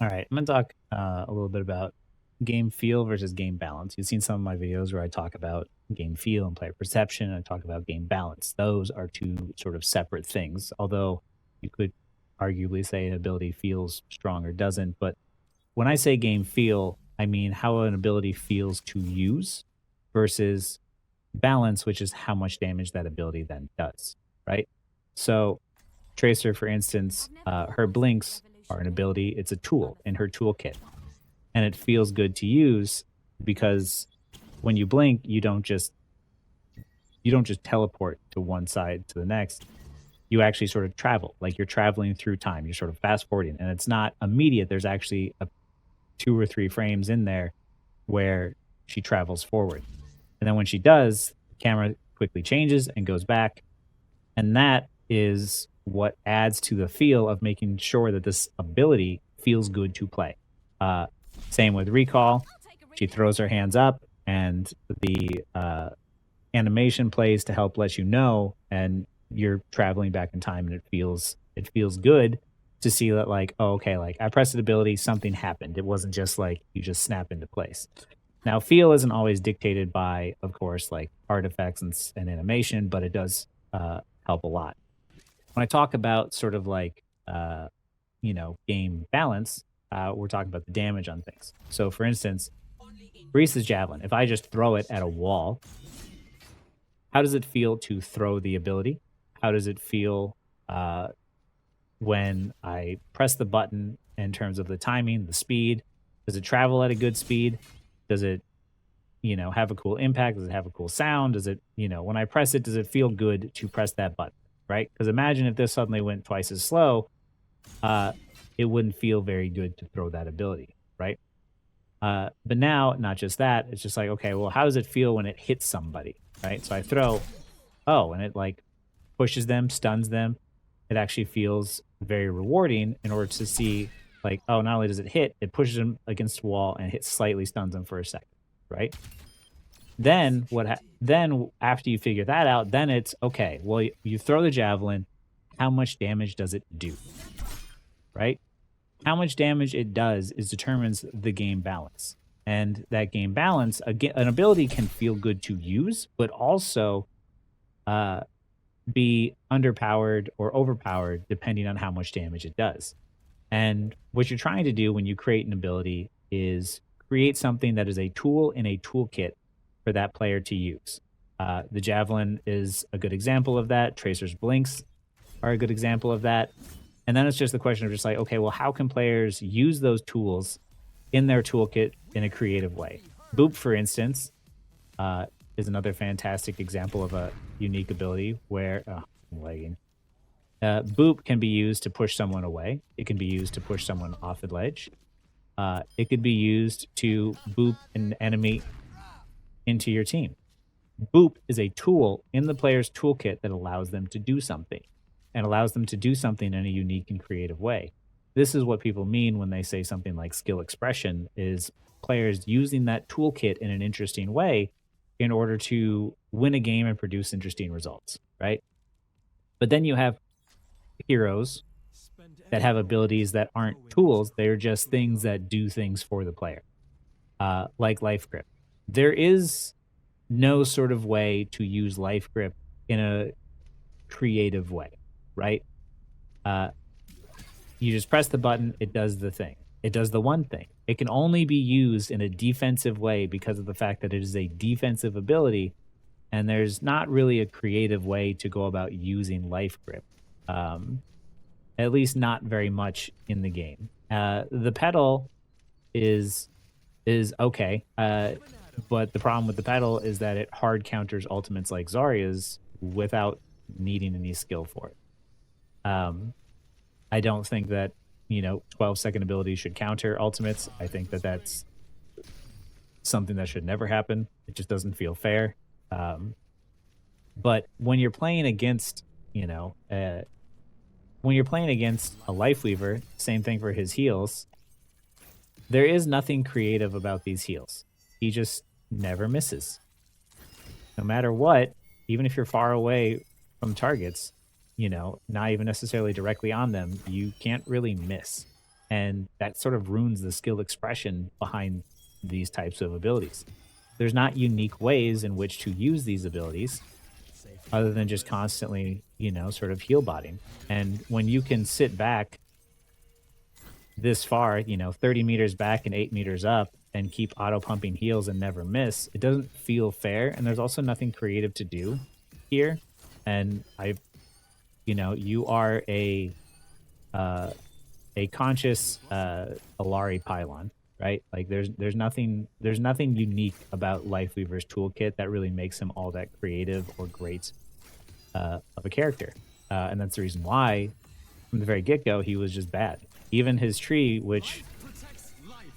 All right, I'm gonna talk a little bit about game feel versus game balance. You've seen some of my videos where I talk about game feel and player perception, and I talk about game balance. Those are two sort of separate things, although you could arguably say an ability feels strong or doesn't. But when I say game feel, I mean how an ability feels to use versus balance, which is how much damage that ability then does, right? So Tracer, for instance, her blinks are an ability. It's a tool in her toolkit, and it feels good to use because when you blink, you don't just teleport to one side to the next. You actually sort of travel, like you're traveling through time. You're sort of fast forwarding, and it's not immediate. There's actually a 2 or 3 frames in there where she travels forward, and then when she does, the camera quickly changes and goes back, and that is what adds to the feel of making sure that this ability feels good to play. Uh, Same with recall. She throws her hands up, and the animation plays to help let you know, and you're traveling back in time, and it feels good to see that, like, oh, okay, like I pressed an ability, something happened. It wasn't just like you just snap into place. Now, feel isn't always dictated by, of course, like artifacts and animation, but it does help a lot. When I talk about sort of like game balance, we're talking about the damage on things. So, for instance, Reese's javelin. If I just throw it at a wall, how does it feel to throw the ability? How does it feel uh, when I press the button in terms of the timing, the speed? Does it travel at a good speed? Does it have a cool impact? Does it have a cool sound? Does it, when I press it, does it feel good to press that button? Right? Because imagine if this suddenly went twice as slow, uh, it wouldn't feel very good to throw that ability, right? But now, not just that, it's just like, okay, well, how does it feel when it hits somebody, right? So I throw, oh, and it like pushes them, stuns them. It actually feels very rewarding in order to see, like, oh, not only does it hit, it pushes them against the wall and it slightly stuns them for a second, right? Then after you figure that out, then it's okay. Well, you throw the javelin. How much damage does it do? Right? How much damage it does is determines the game balance. And that game balance, again, an ability can feel good to use, but also uh, be underpowered or overpowered depending on how much damage it does. And what you're trying to do when you create an ability is create something that is a tool in a toolkit for that player to use. The javelin is a good example of that. Tracer's blinks are a good example of that. And then it's just the question of just like, okay, well, how can players use those tools in their toolkit in a creative way? Boop, for instance, is another fantastic example of a unique ability where I'm lagging. Boop can be used to push someone away. It can be used to push someone off the ledge. It could be used to boop an enemy into your team. Boop is a tool in the player's toolkit that allows them to do something and allows them to do something in a unique and creative way. This is what people mean when they say something like skill expression is players using that toolkit in an interesting way in order to win a game and produce interesting results, right? But then you have heroes that have abilities that aren't tools, they're just things that do things for the player, like life grip. There is no sort of way to use life grip in a creative way, right? Uh, you just press the button, it does the thing. It does the one thing. It can only be used in a defensive way because of the fact that it is a defensive ability, and there's not really a creative way to go about using life grip. Um, at least not very much in the game. The pedal is is okay, but the problem with the pedal is that it hard counters ultimates like Zarya's without needing any skill for it. I don't think that 12-second abilities should counter ultimates. I think that that's something that should never happen. It just doesn't feel fair. Um, but you know, uh, when you're playing against a life weaver, same thing for his heals. There is nothing creative about these heals. He just never misses. No matter what, even if you're far away from targets, not even necessarily directly on them, you can't really miss. And that sort of ruins the skill expression behind these types of abilities. There's not unique ways in which to use these abilities other than just constantly, sort of heal botting. And when you can sit back this far, 30 meters back and 8 meters up and keep auto pumping heals and never miss, it doesn't feel fair. And there's also nothing creative to do here. And you are uh, a conscious Alari pylon, right? Like there's nothing unique about Lifeweaver's toolkit that really makes him all that creative or great of a character. And that's the reason why from the very get-go he was just bad. Even his tree, which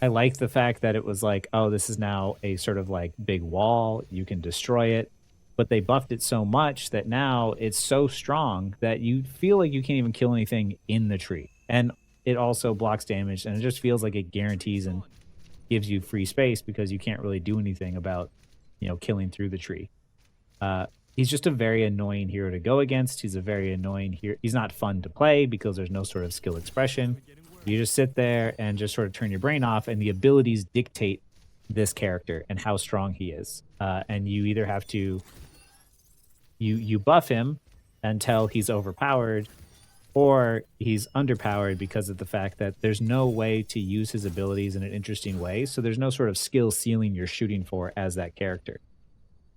I liked the fact that it was like, oh, this is now a sort of like big wall, you can destroy it. But they buffed it so much that now it's so strong that you feel like you can't even kill anything in the tree. And it also blocks damage, and it just feels like it guarantees and gives you free space because you can't really do anything about, killing through the tree. He's just a very annoying hero to go against. He's a very annoying hero. He's not fun to play because there's no sort of skill expression. You just sit there and just sort of turn your brain off, and the abilities dictate this character and how strong he is. And you either have to you buff him until he's overpowered, or he's underpowered because of the fact that there's no way to use his abilities in an interesting way. So there's no sort of skill ceiling you're shooting for as that character.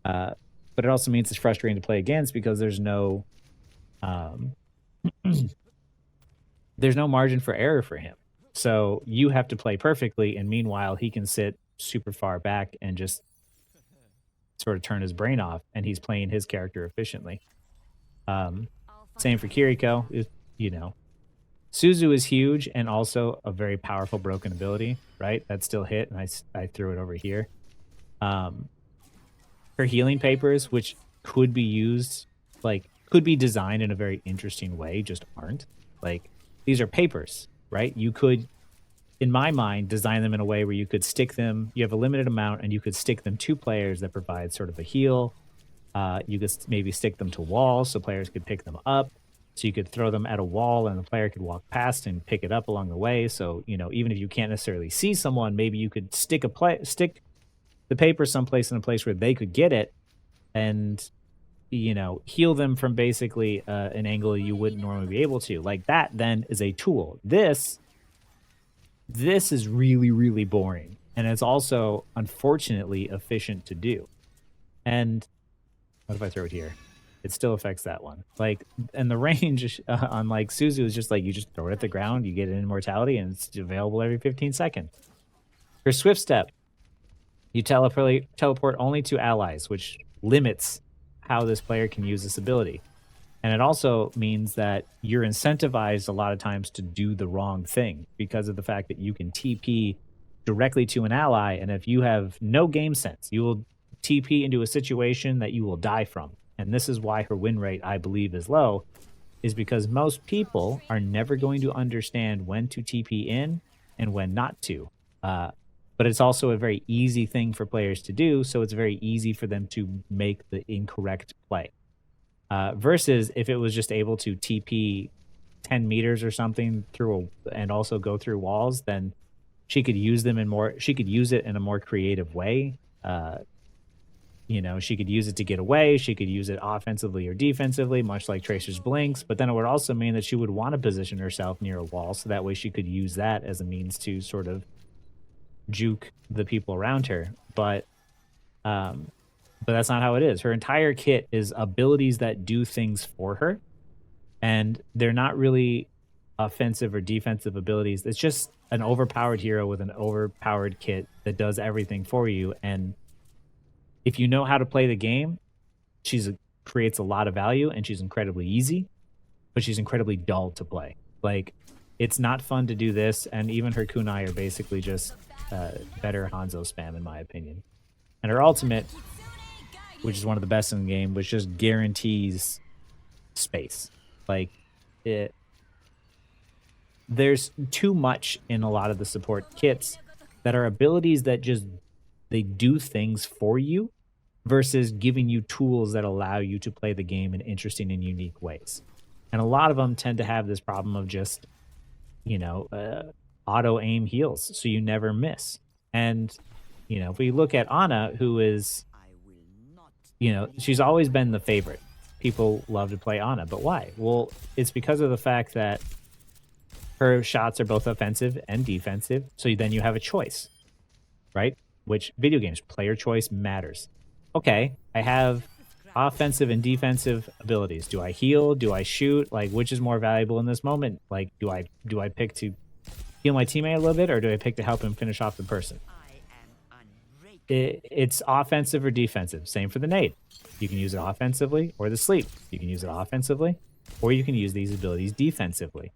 But it also means it's frustrating to play against because there's no there's no margin for error for him. So you have to play perfectly, and meanwhile he can sit super far back and just sort of turn his brain off, and he's playing his character efficiently. Same for Kiriko. Suzu is huge and also a very powerful broken ability, right? That still hit, and I threw it over here. Her healing papers, which could be used, could be designed in a very interesting way, just aren't. Like, these are papers, right? You could, in my mind, design them in a way where you could stick them, you have a limited amount, and you could stick them to players that provide sort of a heal. You could maybe stick them to walls so players could pick them up. So you could throw them at a wall and the player could walk past and pick it up along the way. So, even if you can't necessarily see someone, maybe you could stick the paper someplace in a place where they could get it and, heal them from basically an angle you wouldn't normally be able to. Like, that then is a tool. This is really, really boring. And it's also, unfortunately, efficient to do. And what if I throw it here? It still affects that one. And the range on Suzu is just you just throw it at the ground, you get an immortality, and it's available every 15 seconds. For Swift Step, you teleport only to allies, which limits how this player can use this ability. And it also means that you're incentivized a lot of times to do the wrong thing because of the fact that you can TP directly to an ally, and if you have no game sense, you will TP into a situation that you will die from. And this is why her win rate, I believe, is low, is because most people are never going to understand when to TP in and when not to. But it's also a very easy thing for players to do, so it's very easy for them to make the incorrect play. Versus if it was just able to TP 10 meters or something and also go through walls, then she could use it in a more creative way. She could use it to get away. She could use it offensively or defensively, much like Tracer's Blinks. But then it would also mean that she would want to position herself near a wall, so that way she could use that as a means to sort of juke the people around her. But that's not how it is. Her entire kit is abilities that do things for her, and they're not really offensive or defensive abilities. It's just an overpowered hero with an overpowered kit that does everything for you. And if you know how to play the game, creates a lot of value, and she's incredibly easy, but she's incredibly dull to play. It's not fun to do this, and even her kunai are basically just better Hanzo spam, in my opinion. And her ultimate, which is one of the best in the game, which just guarantees space. There's too much in a lot of the support kits that are abilities that they do things for you versus giving you tools that allow you to play the game in interesting and unique ways. And a lot of them tend to have this problem of just, auto aim heals, so you never miss. And if we look at Ana, who is, she's always been the favorite. People love to play Ana, but why? Well, it's because of the fact that her shots are both offensive and defensive. So then you have a choice, right? Which video games, player choice matters. Okay, I have offensive and defensive abilities. Do I heal? Do I shoot? Like, which is more valuable in this moment? Like, do I pick to heal my teammate a little bit, or do I pick to help him finish off the person? It's offensive or defensive. Same for the nade. You can use it offensively, or the sleep. You can use it offensively, or you can use these abilities defensively.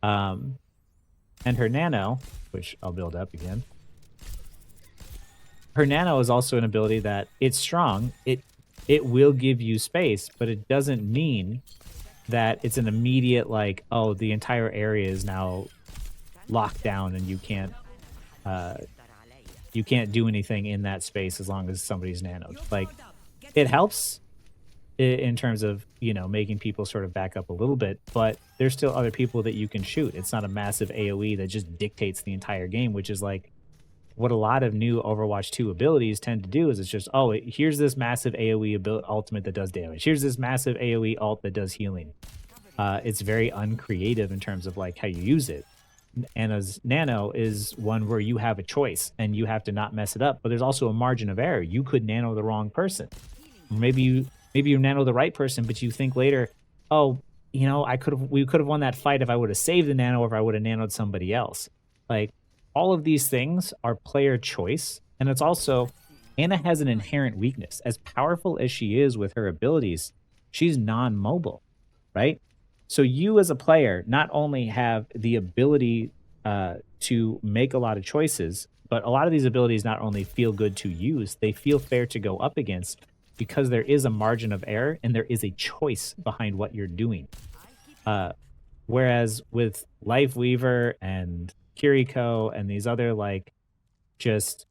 And her nano, which I'll build up again. Her nano is also an ability that it's strong. It will give you space, but it doesn't mean that it's an immediate like, oh, the entire area is now locked down and you can't do anything in that space as long as somebody's nanoed. Like, it helps in terms of, making people sort of back up a little bit, but there's still other people that you can shoot. It's not a massive AoE that just dictates the entire game, which is like what a lot of new Overwatch 2 abilities tend to do. Is it's just, oh, here's this massive AoE ultimate that does damage. Here's this massive AoE ult that does healing. It's very uncreative in terms of like how you use it. Anna's nano is one where you have a choice and you have to not mess it up, but there's also a margin of error. You could nano the wrong person. Maybe you nano the right person, but you think later, oh, we could have won that fight if I would have saved the nano, or if I would have nanoed somebody else. Like, all of these things are player choice, and it's also, Ana has an inherent weakness. As powerful as she is with her abilities, she's non-mobile, right? So you as a player not only have the ability to make a lot of choices, but a lot of these abilities not only feel good to use, they feel fair to go up against, because there is a margin of error and there is a choice behind what you're doing. Whereas with Life Weaver and Kiriko and these other like just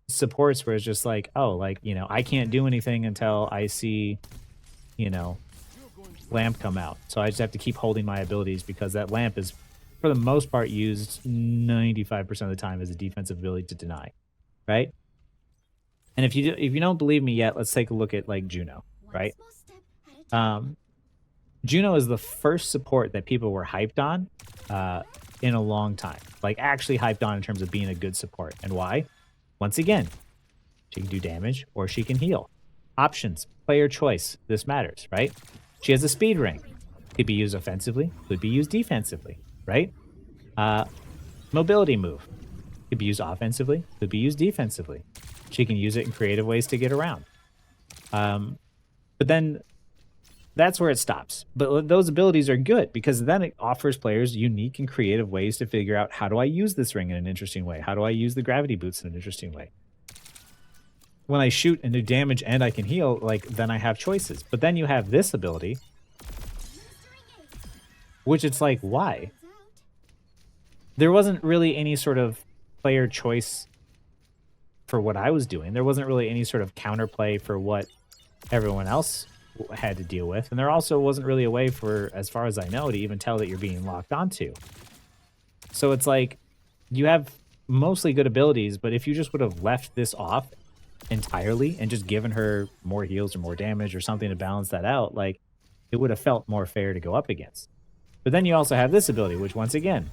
supports where it's just like, oh, like, I can't do anything until I see, lamp come out. So I just have to keep holding my abilities, because that lamp is for the most part used 95% of the time as a defensive ability to deny, right? And if you don't believe me yet, let's take a look at like Juno, right? Juno is the first support that people were hyped on in a long time. Like, actually hyped on in terms of being a good support. And why? Once again, she can do damage or she can heal. Options, player choice, this matters, right? She has a speed ring. Could be used offensively, could be used defensively, right? Mobility move. Could be used offensively, could be used defensively. She can use it in creative ways to get around. But then that's where it stops. But those abilities are good, because then it offers players unique and creative ways to figure out, how do I use this ring in an interesting way? How do I use the gravity boots in an interesting way? When I shoot and do damage and I can heal, like, then I have choices. But then you have this ability, which it's like, why? There wasn't really any sort of player choice for what I was doing. There wasn't really any sort of counterplay for what everyone else had to deal with. And there also wasn't really a way for, as far as I know, to even tell that you're being locked onto. So it's like, you have mostly good abilities, but if you just would have left this off entirely and just given her more heals or more damage or something to balance that out, like, it would have felt more fair to go up against. But then you also have this ability, which once again,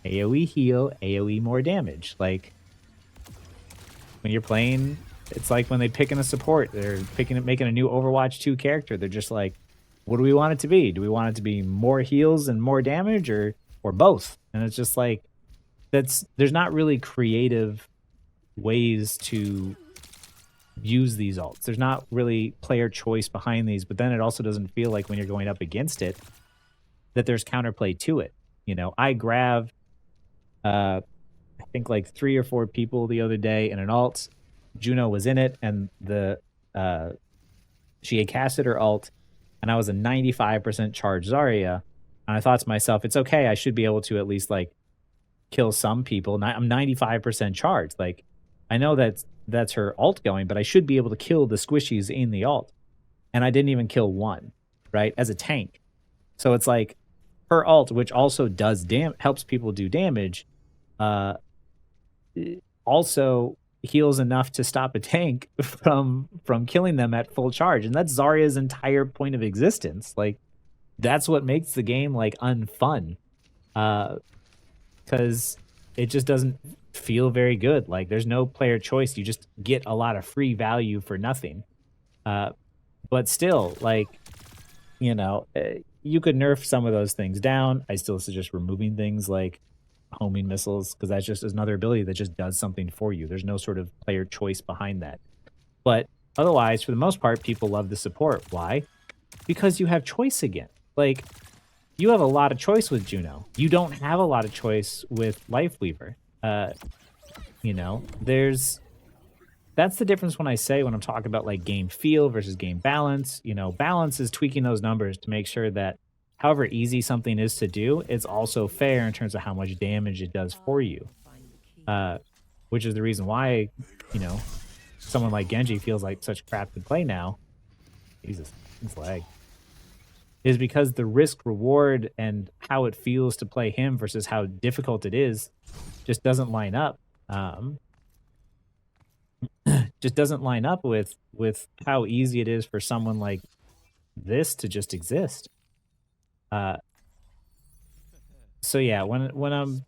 AoE heal, AoE more damage. Like, when you're playing, it's like when they pick in a support, they're making a new Overwatch 2 character. They're just like, what do we want it to be? Do we want it to be more heals and more damage, or both? And it's just like, there's not really creative ways to use these ults. There's not really player choice behind these, but then it also doesn't feel like, when you're going up against it, that there's counterplay to it. I grabbed I think like 3 or 4 people the other day in an ult. Juno was in it, and she had casted her ult, and I was a 95% charged Zarya, and I thought to myself, it's okay, I should be able to at least like kill some people. I'm 95% charged. Like, I know that's her ult going, but I should be able to kill the squishies in the ult. And I didn't even kill one, right? As a tank. So it's like, her ult, which also does helps people do damage, uh, also heals enough to stop a tank from killing them at full charge, and that's Zarya's entire point of existence. Like, that's what makes the game, like, unfun, because it just doesn't feel very good. Like, there's no player choice, you just get a lot of free value for nothing. But still, like, you could nerf some of those things down. I still suggest removing things like homing missiles, because that's just another ability that just does something for you. There's no sort of player choice behind that. But otherwise, for the most part, people love the support. Why? Because you have choice again. Like, you have a lot of choice with Juno. You don't have a lot of choice with Lifeweaver. That's the difference when I'm talking about like game feel versus game balance. Balance is tweaking those numbers to make sure that however easy something is to do, it's also fair in terms of how much damage it does for you. Which is the reason why, someone like Genji feels like such crap to play now. Jesus, it's lag. Is because the risk reward and how it feels to play him versus how difficult it is just doesn't line up. Just doesn't line up with how easy it is for someone like this to just exist. So yeah, when I'm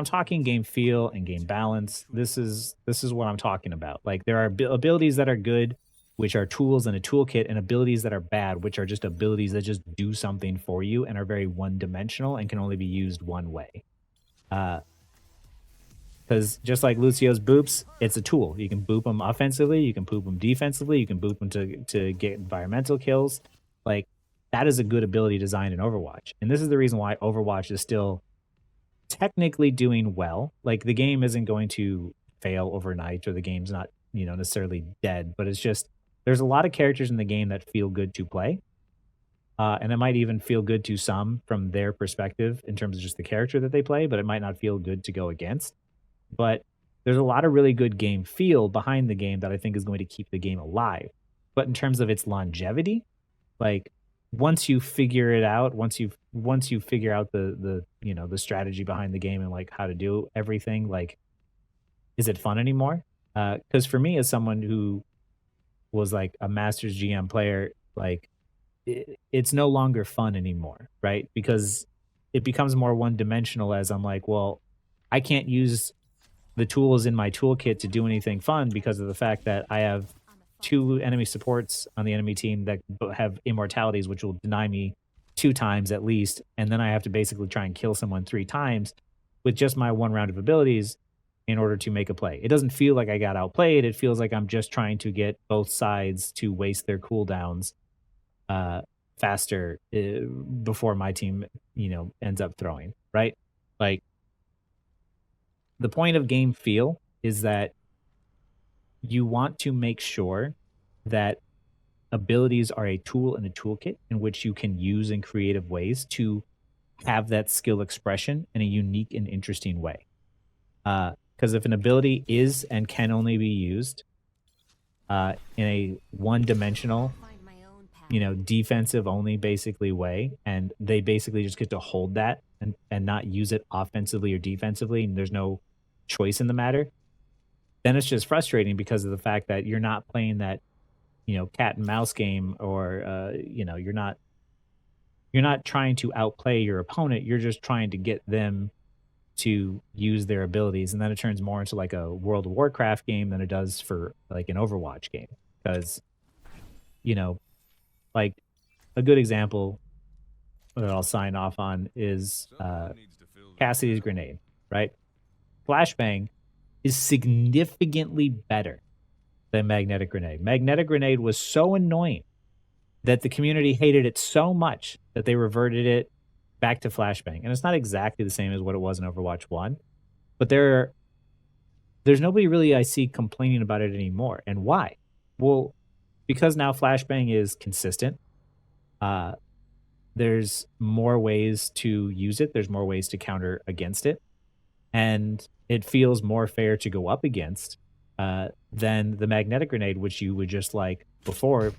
talking game feel and game balance, this is what I'm talking about. Like, there are abilities that are good, which are tools in a toolkit, and abilities that are bad, which are just abilities that just do something for you and are very one-dimensional and can only be used one way. Because just like Lucio's boops, it's a tool. You can boop them offensively, you can boop them defensively, you can boop them to get environmental kills. Like, that is a good ability design in Overwatch. And this is the reason why Overwatch is still technically doing well. Like, the game isn't going to fail overnight, or the game's not, necessarily dead, but it's just there's a lot of characters in the game that feel good to play. And it might even feel good to some from their perspective in terms of just the character that they play, but it might not feel good to go against. But there's a lot of really good game feel behind the game that I think is going to keep the game alive. But in terms of its longevity, like, once you figure it out, once you figure out the strategy behind the game and like how to do everything, like, is it fun anymore? Because for me, as someone who was like a Masters GM player, like, it's no longer fun anymore, right? Because it becomes more one dimensional as I'm like, well, I can't use the tools in my toolkit to do anything fun because of the fact that I have 2 enemy supports on the enemy team that have immortalities, which will deny me 2 times at least, and then I have to basically try and kill someone 3 times with just my 1 round of abilities in order to make a play. It doesn't feel like I got outplayed. It feels like I'm just trying to get both sides to waste their cooldowns faster before my team, ends up throwing, right? Like, the point of game feel is that you want to make sure that abilities are a tool in a toolkit in which you can use in creative ways to have that skill expression in a unique and interesting way. Because if an ability is and can only be used in a one-dimensional, defensive only basically way, and they basically just get to hold that and not use it offensively or defensively, and there's no choice in the matter, then it's just frustrating because of the fact that you're not playing that, cat and mouse game, or you're not trying to outplay your opponent. You're just trying to get them to use their abilities, and then it turns more into like a World of Warcraft game than it does for like an Overwatch game. Because, like, a good example that I'll sign off on is Cassidy's grenade, right? Flashbang is significantly better than Magnetic Grenade. Magnetic Grenade was so annoying that the community hated it so much that they reverted it back to Flashbang. And it's not exactly the same as what it was in Overwatch 1, but there's nobody really I see complaining about it anymore. And why? Well, because now Flashbang is consistent. There's more ways to use it. There's more ways to counter against it. And it feels more fair to go up against than the Magnetic Grenade, which you would just, like before,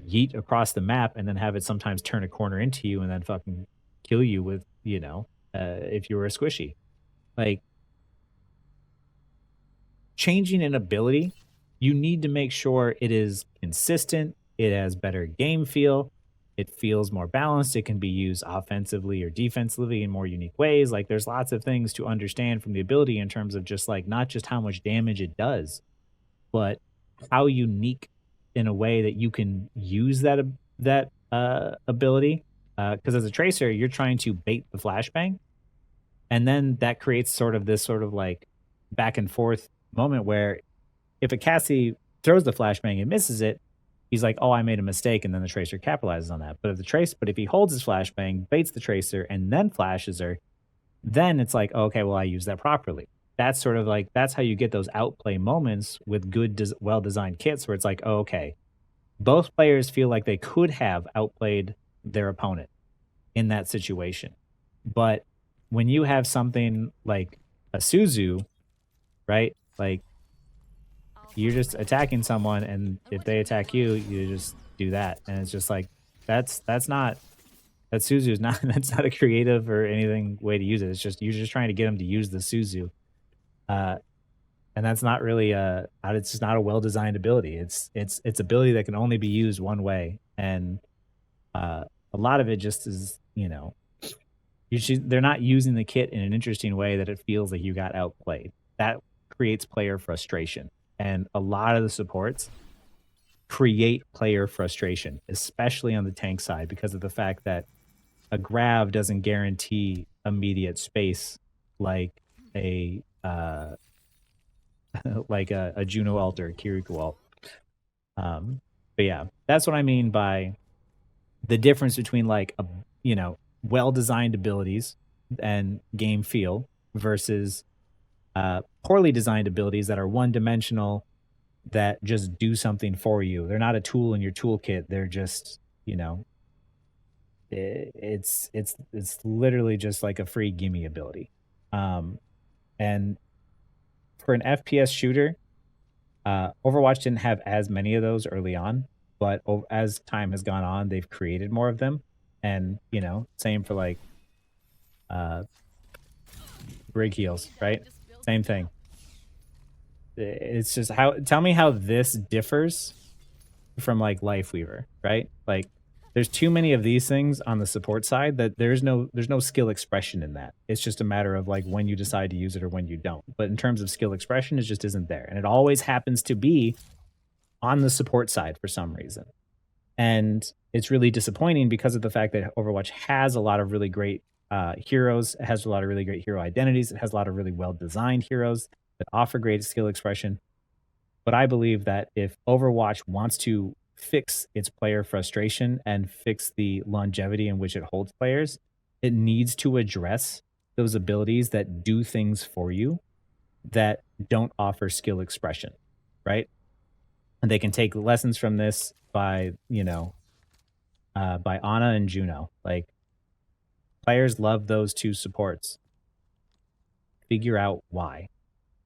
yeet across the map and then have it sometimes turn a corner into you and then fucking kill you with, if you were a squishy. Like, changing an ability, you need to make sure it is consistent, it has better game feel, it feels more balanced, it can be used offensively or defensively in more unique ways. Like, there's lots of things to understand from the ability in terms of just like not just how much damage it does, but how unique in a way that you can use that ability. Because as a tracer, you're trying to bait the flashbang, and then that creates sort of this sort of like back and forth moment where if a Cassie throws the flashbang and misses it, he's like, "Oh, I made a mistake," and then the tracer capitalizes on that. But if he holds his flashbang, baits the tracer, and then flashes her, then it's like, "Okay, well, I used that properly." That's sort of like that's how you get those outplay moments with well designed kits where it's like, "Oh, okay, both players feel like they could have outplayed their opponent in that situation." But when you have something like a Suzu, right? Like, you're just attacking someone, and if they attack you, you just do that, and it's just like that's not that Suzu is not that's not a creative or anything way to use it. It's just you're just trying to get them to use the Suzu, uh, and that's not really it's just not a well designed ability. It's ability that can only be used one way, and uh, a lot of it just is they're not using the kit in an interesting way that it feels like you got outplayed. That creates player frustration, and a lot of the supports create player frustration, especially on the tank side, because of the fact that a grav doesn't guarantee immediate space like a like a Juno ult or a Kirikou ult. But yeah, that's what I mean by the difference between like well designed abilities and game feel versus poorly designed abilities that are one dimensional that just do something for you. They're not a tool in your toolkit. They're just, it's literally just like a free gimme ability. And for an FPS shooter, Overwatch didn't have as many of those early on, but as time has gone on, they've created more of them. And same for like uh, rig heals, right? Same thing. It's just how tell me how this differs from like Lifeweaver, right? Like there's too many of these things on the support side that there's no skill expression in that. It's just a matter of like when you decide to use it or when you don't. But in terms of skill expression, it just isn't there. And it always happens to be on the support side for some reason. And it's really disappointing because of the fact that Overwatch has a lot of really great heroes. It has a lot of really great hero identities. It has a lot of really well designed heroes that offer great skill expression. But I believe that if Overwatch wants to fix its player frustration and fix the longevity in which it holds players, it needs to address those abilities that do things for you that don't offer skill expression, right? And they can take lessons from this by Ana and Juno. Like, players love those two supports. Figure out why.